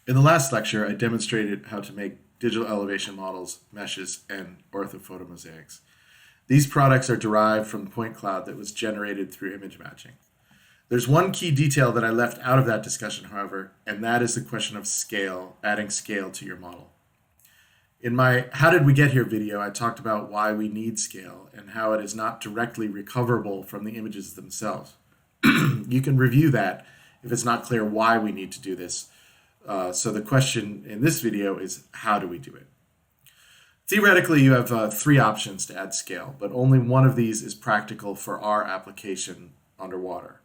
In the last lecture, I demonstrated how to make digital elevation models, meshes, and orthophotomosaics. These products are derived from the point cloud that was generated through image matching. There's one key detail that I left out of that discussion, however, and that is the question of scale, adding scale to your model. In my How Did We Get Here video, I talked about why we need scale and how it is not directly recoverable from the images themselves. You can review that if it's not clear why we need to do this. So the question in this video is, how do we do it? Theoretically, you have three options to add scale, but only one of these is practical for our application underwater.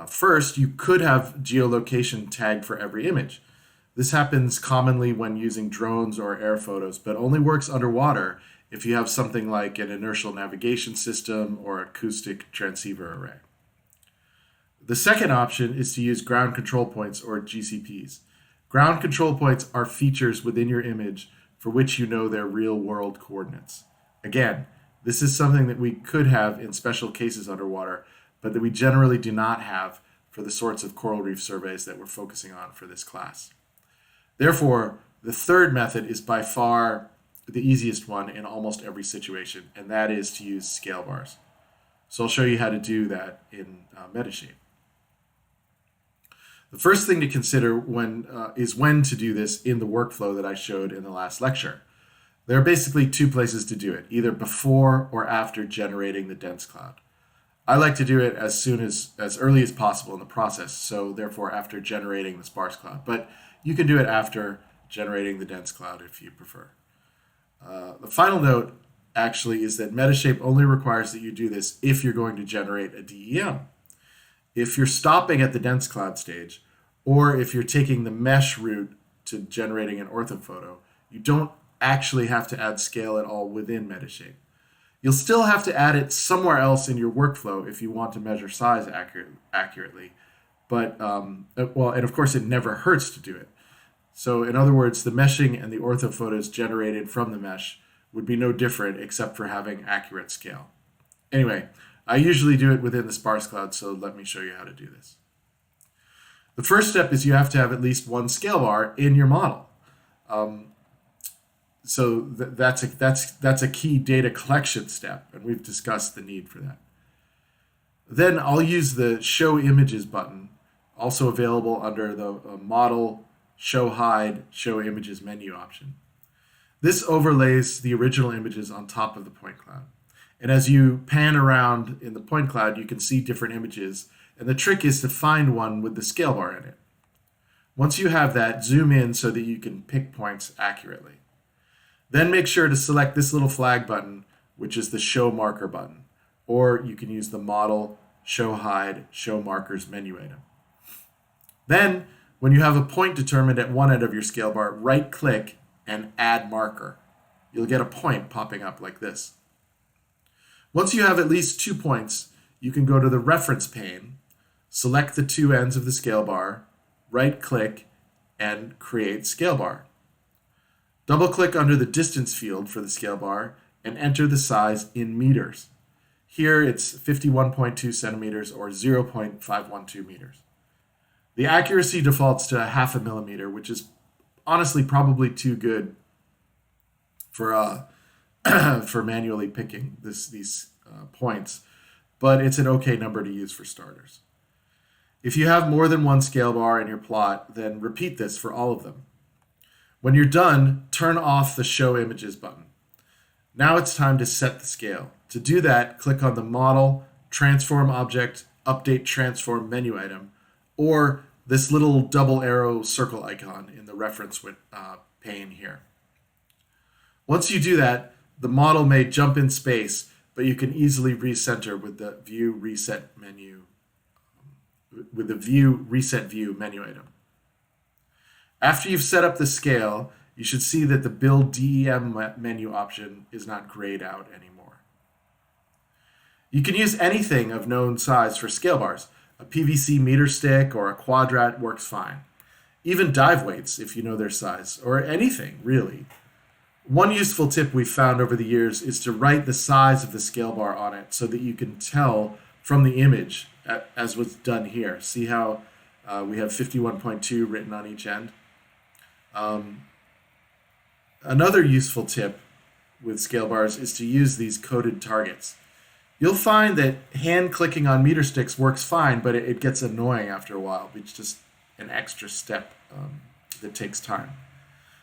First, you could have geolocation tagged for every image. This happens commonly when using drones or air photos, but only works underwater if you have something like an inertial navigation system or acoustic transceiver array. The second option is to use ground control points or GCPs. Ground control points are features within your image for which you know their real-world coordinates. Again, this is something that we could have in special cases underwater, but that we generally do not have for the sorts of coral reef surveys that we're focusing on for this class. Therefore, the third method is by far the easiest one in almost every situation, and that is to use scale bars. So I'll show you how to do that in Metashape. The first thing to consider is when to do this in the workflow that I showed in the last lecture. There are basically two places to do it, either before or after generating the dense cloud. I like to do it as early as possible in the process, so therefore after generating the sparse cloud. But you can do it after generating the dense cloud if you prefer. The final note actually is that Metashape only requires that you do this if you're going to generate a DEM. If you're stopping at the dense cloud stage, or if you're taking the mesh route to generating an orthophoto, you don't actually have to add scale at all within Metashape. You'll still have to add it somewhere else in your workflow if you want to measure size accurately. But, and of course it never hurts to do it. So in other words, the meshing and the orthophotos generated from the mesh would be no different except for having accurate scale. Anyway, I usually do it within the sparse cloud, so let me show you how to do this. The first step is you have to have at least one scale bar in your model. So that's a key data collection step, and we've discussed the need for that. Then I'll use the Show Images button, also available under the Model, Show Hide, Show Images menu option. This overlays the original images on top of the point cloud. And as you pan around in the point cloud, you can see different images, and the trick is to find one with the scale bar in it. Once you have that, zoom in so that you can pick points accurately. Then make sure to select this little flag button, which is the Show Marker button, or you can use the Model, Show Hide, Show Markers menu item. Then, when you have a point determined at one end of your scale bar, right-click and Add Marker. You'll get a point popping up like this. Once you have at least 2 points, you can go to the Reference pane, select the two ends of the scale bar, right-click, and create scale bar. Double-click under the distance field for the scale bar and enter the size in meters. Here it's 51.2 centimeters or 0.512 meters. The accuracy defaults to 0.5 millimeter, which is honestly probably too good for for manually picking these points, but it's an okay number to use for starters. If you have more than one scale bar in your plot, then repeat this for all of them. When you're done, turn off the Show Images button. Now it's time to set the scale. To do that, click on the Model, Transform Object, Update Transform menu item, or this little double arrow circle icon in the reference pane here. Once you do that, the model may jump in space, but you can easily recenter with the View Reset menu, with the View Reset View menu item. After you've set up the scale, you should see that the Build DEM menu option is not grayed out anymore. You can use anything of known size for scale bars. A PVC meter stick or a quadrat works fine. Even dive weights, if you know their size, or anything, really. One useful tip we've found over the years is to write the size of the scale bar on it so that you can tell from the image, as was done here. See how we have 51.2 written on each end? Another useful tip with scale bars is to use these coded targets. You'll find that hand clicking on meter sticks works fine, but it gets annoying after a while. It's just an extra step that takes time.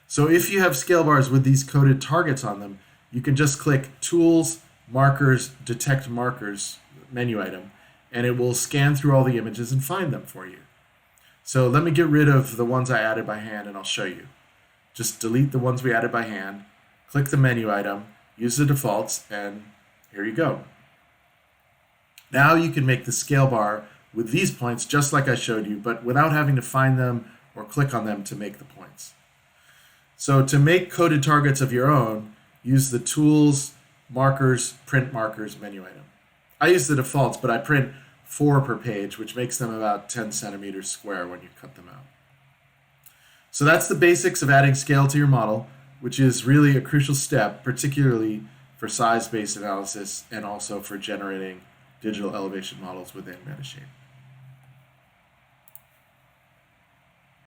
So if you have scale bars with these coded targets on them, you can just click Tools, Markers, Detect Markers menu item, and it will scan through all the images and find them for you. So let me get rid of the ones I added by hand and I'll show you. Just delete the ones we added by hand, click the menu item, use the defaults, and here you go. Now you can make the scale bar with these points just like I showed you, but without having to find them or click on them to make the points. So to make coded targets of your own, use the Tools, Markers, Print Markers menu item. I use the defaults, but I print 4 per page, which makes them about 10 centimeters square when you cut them out. So that's the basics of adding scale to your model, which is really a crucial step, particularly for size-based analysis and also for generating digital elevation models within Metashape.